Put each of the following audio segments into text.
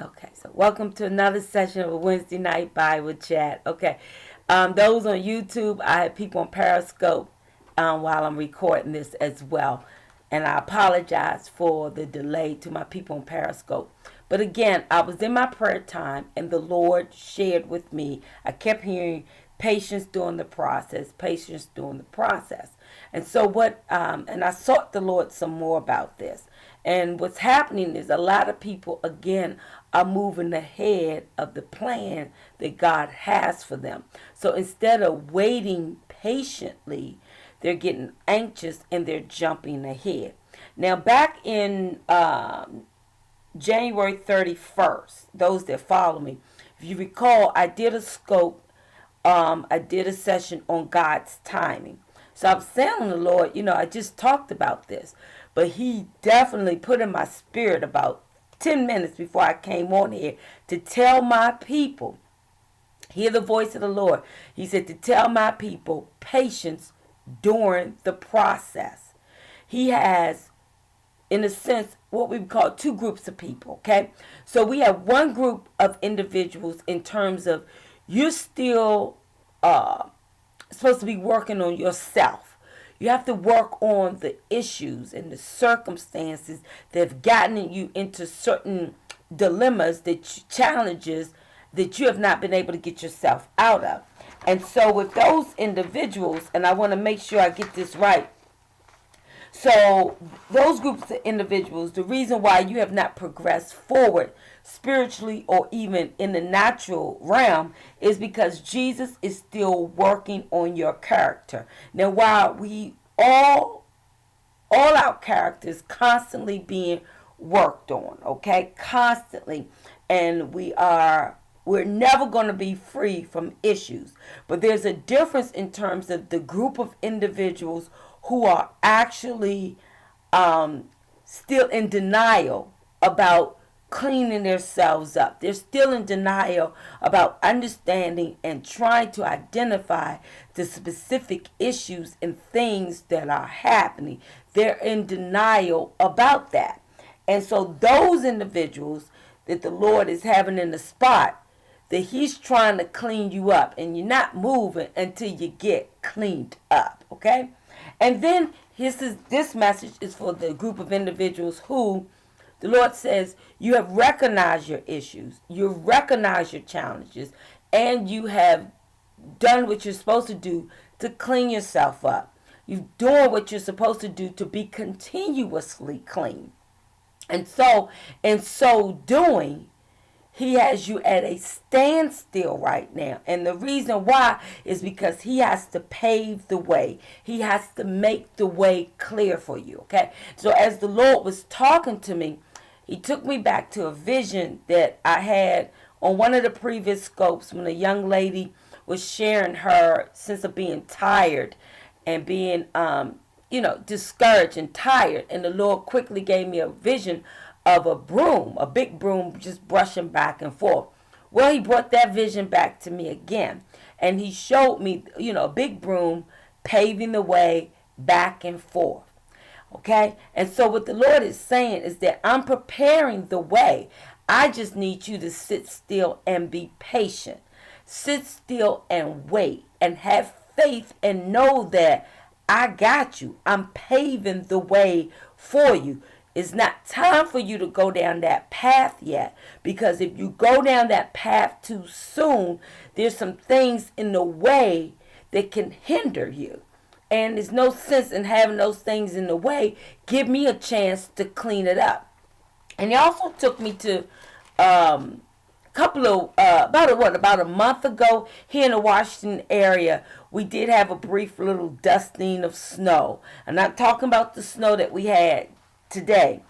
Okay, so welcome to another session of a Wednesday night Bible chat. Okay, those on YouTube, I have people on Periscope while I'm recording this as well. And I apologize for the delay to my people on Periscope. But again, I was in my prayer time and the Lord shared with me. I kept hearing patience during the process, patience during the process. And so and I sought the Lord some more about this. And what's happening is a lot of people, again, are moving ahead of the plan that God has for them. So instead of waiting patiently, they're getting anxious and they're jumping ahead. Now, back in January 31st, those that follow me, if you recall, I did a I did a session on God's timing. So I'm telling the Lord, I just talked about this, but He definitely put in my spirit about 10 minutes before I came on here to tell my people, hear the voice of the Lord. He said to tell my people patience during the process. He has, in a sense, what we call two groups of people, okay? So we have one group of individuals in terms of you're still supposed to be working on yourself. You have to work on the issues and the circumstances that have gotten you into certain dilemmas, challenges that you have not been able to get yourself out of. And so with those individuals, and I want to make sure I get this right, so those groups of individuals, the reason why you have not progressed forward spiritually or even in the natural realm is because Jesus is still working on your character. Now, while we all our characters constantly being worked on, okay? Constantly. And we're never going to be free from issues. But there's a difference in terms of the group of individuals who are actually still in denial about cleaning themselves up. They're still in denial about understanding and trying to identify the specific issues and things that are happening. They're in denial about that. And so those individuals that the Lord is having in the spot, that He's trying to clean you up, and you're not moving until you get cleaned up, okay? And then this message is for the group of individuals who the Lord says you have recognized your issues, you recognize your challenges, and you have done what you're supposed to do to clean yourself up. You're doing what you're supposed to do to be continuously clean. And so, in so doing, He has you at a standstill right now. And the reason why is because He has to pave the way. He has to make the way clear for you. Okay? So as the Lord was talking to me, He took me back to a vision that I had on one of the previous scopes when a young lady was sharing her sense of being tired and being discouraged and tired. And the Lord quickly gave me a vision of a broom, a big broom, just brushing back and forth. Well, He brought that vision back to me again. And He showed me, a big broom paving the way back and forth. Okay? And so what the Lord is saying is that I'm preparing the way. I just need you to sit still and be patient. Sit still and wait and have faith and know that I got you. I'm paving the way for you. It's not time for you to go down that path yet, because if you go down that path too soon, there's some things in the way that can hinder you. And there's no sense in having those things in the way. Give me a chance to clean it up. And He also took me to about a month ago here in the Washington area, we did have a brief little dusting of snow. I'm not talking about the snow that we had today,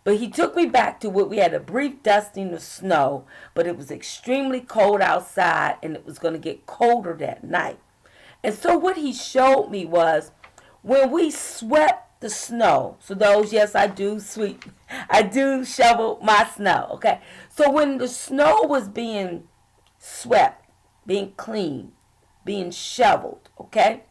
but He took me back to what we had, a brief dusting of snow, but it was extremely cold outside and it was going to get colder that night. And so what He showed me was when we swept the snow. So those, yes, I do shovel my snow, okay? So when the snow was being swept, being cleaned, being shoveled, okay?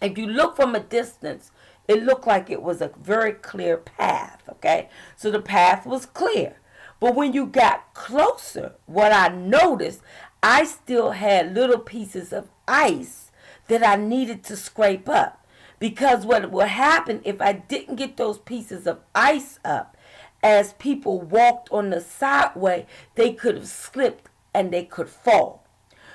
If you look from a distance, it looked like it was a very clear path, okay? So the path was clear. But when you got closer, what I noticed, I still had little pieces of ice that I needed to scrape up. Because what would happen if I didn't get those pieces of ice up, as people walked on the sideway, they could have slipped and they could fall.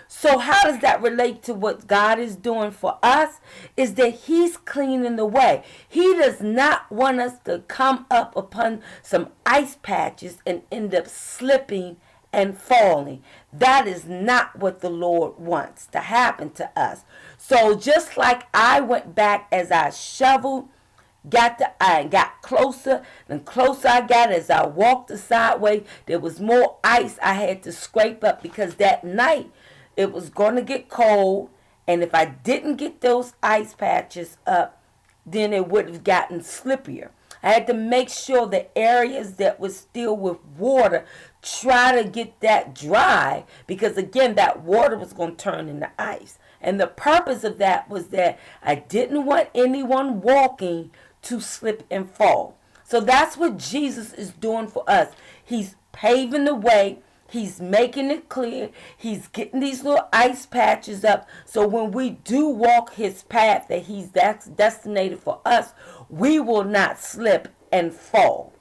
So how does that relate to what God is doing for us? Is that he's cleaning the way. He does not want us to come up upon some ice patches and end up slipping and falling. That is not what the Lord wants to happen to us. So just like I went back as I shoveled, I got closer, and closer I got as I walked the sideway, there was more ice I had to scrape up, because that night it was going to get cold, and if I didn't get those ice patches up, then it would have gotten slippier. I had to make sure the areas that was still with water, try to get that dry, because again, that water was going to turn into ice. And the purpose of that was that I didn't want anyone walking to slip and fall. So that's what Jesus is doing for us. He's paving the way. He's making it clear. He's getting these little ice patches up. So when we do walk his path that's destinated for us, we will not slip and fall.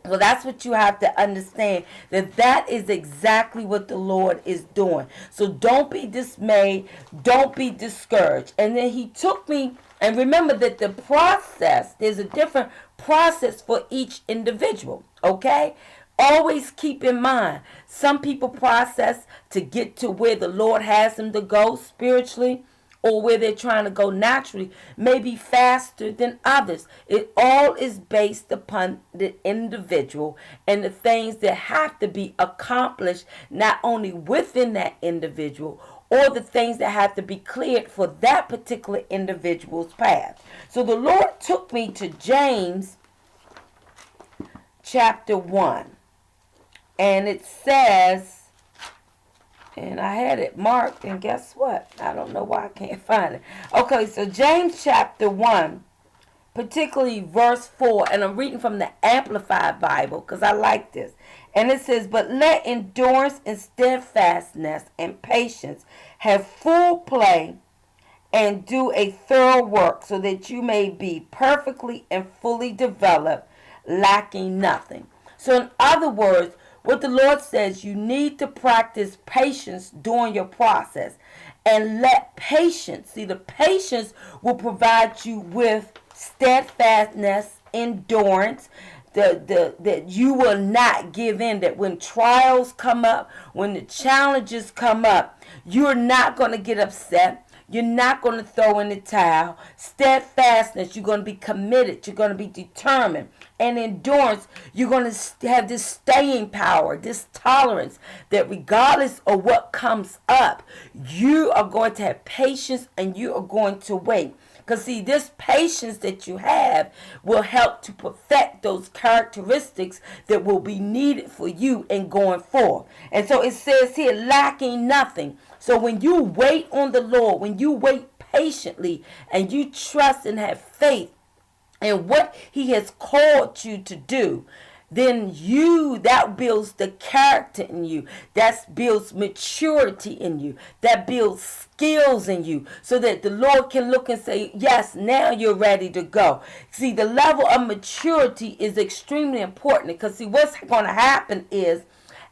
So that's what you have to understand, that is exactly what the Lord is doing. So don't be dismayed. Don't be discouraged. And then he took me, and remember that the process, there's a different process for each individual. Okay? Always keep in mind, some people process to get to where the Lord has them to go spiritually, or where they're trying to go naturally, may be faster than others. It all is based upon the individual and the things that have to be accomplished, not only within that individual, or the things that have to be cleared for that particular individual's path. So the Lord took me to James chapter 1. And it says, and I had it marked, and guess what? I don't know why I can't find it. Okay, so James chapter 1, particularly verse 4, and I'm reading from the Amplified Bible because I like this. And it says, but let endurance and steadfastness and patience have full play, and do a thorough work, so that you may be perfectly and fully developed, lacking nothing. So in other words, what the Lord says, you need to practice patience during your process. And let patience, see, the patience will provide you with steadfastness, endurance, that you will not give in, that when trials come up, when the challenges come up, you're not going to get upset. You're not going to throw in the towel. Steadfastness, you're going to be committed. You're going to be determined. And endurance, you're going to have this staying power, this tolerance, that regardless of what comes up, you are going to have patience and you are going to wait. Because see, this patience that you have will help to perfect those characteristics that will be needed for you in going forth. And so it says here, lacking nothing. So when you wait on the Lord, when you wait patiently and you trust and have faith in what he has called you to do, then that builds the character in you. That builds maturity in you. That builds skills in you, so that the Lord can look and say, yes, now you're ready to go. See, the level of maturity is extremely important, because see, what's going to happen is,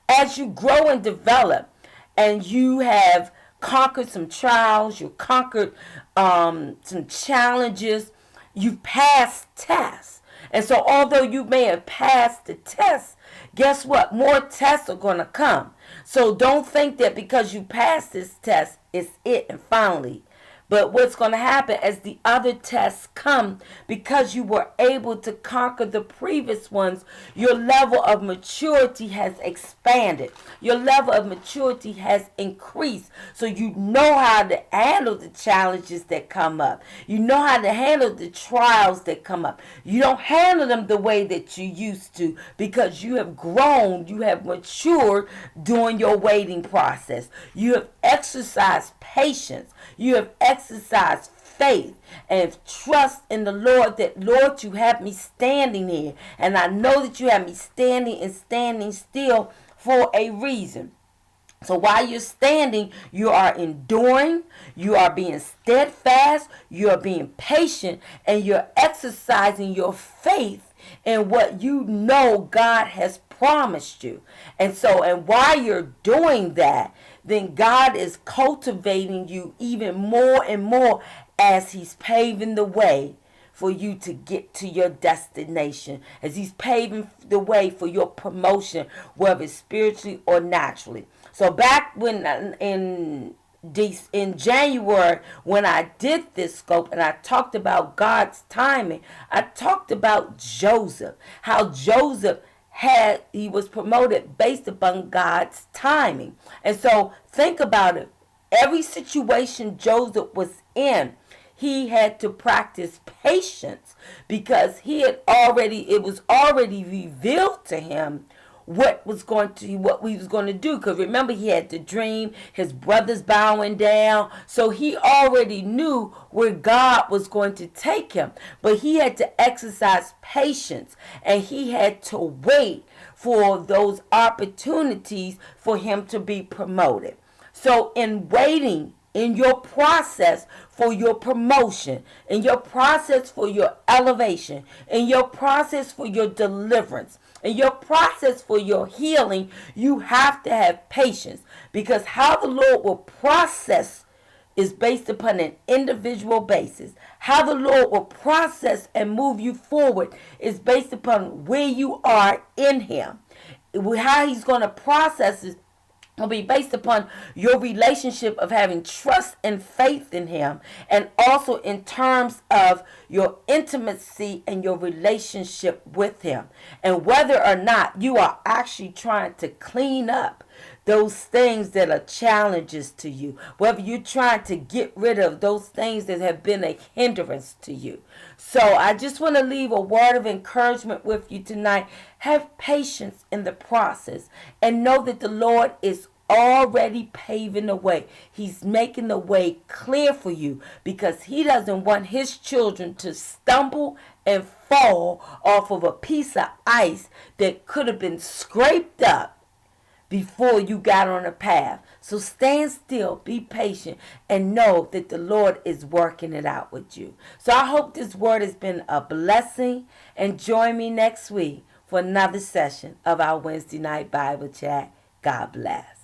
as you grow and develop, and you have conquered some trials, you conquered some challenges, you've passed tests. And so although you may have passed the test, guess what? More tests are going to come. So don't think that because you passed this test, it's it and finally. But what's going to happen as the other tests come, because you were able to conquer the previous ones, your level of maturity has expanded. Your level of maturity has increased. So you know how to handle the challenges that come up. You know how to handle the trials that come up. You don't handle them the way that you used to, because you have grown, you have matured during your waiting process. You have exercised patience. You have exercised faith and trust in the Lord that, Lord, you have me standing here. And I know that you have me standing and standing still for a reason. So while you're standing, you are enduring, you are being steadfast, you are being patient, and you're exercising your faith in what you know God has promised you. And while you're doing that, then God is cultivating you even more and more as He's paving the way for you to get to your destination, as He's paving the way for your promotion, whether it's spiritually or naturally. So back when in January, when I did this scope and I talked about God's timing, I talked about Joseph, how Joseph he was promoted based upon God's timing. And so think about it. Every situation Joseph was in, he had to practice patience because it was already revealed to him what we was going to do. Because remember, he had the dream, his brothers bowing down, so he already knew where God was going to take him. But he had to exercise patience, and he had to wait for those opportunities for him to be promoted. So in waiting, in your process for your promotion, in your process for your elevation, in your process for your deliverance, in your process for your healing, you have to have patience, because how the Lord will process is based upon an individual basis. How the Lord will process and move you forward is based upon where you are in Him. How He's going to process it will be based upon your relationship of having trust and faith in Him, and also in terms of your intimacy and your relationship with Him, and whether or not you are actually trying to clean up those things that are challenges to you, whether you're trying to get rid of those things that have been a hindrance to you. So I just want to leave a word of encouragement with you tonight. Have patience in the process and know that the Lord is already paving the way. He's making the way clear for you, because He doesn't want His children to stumble and fall off of a piece of ice that could have been scraped up before you got on a path. So stand still, be patient, and know that the Lord is working it out with you. So I hope this word has been a blessing, and join me next week for another session of our Wednesday night Bible chat. God bless.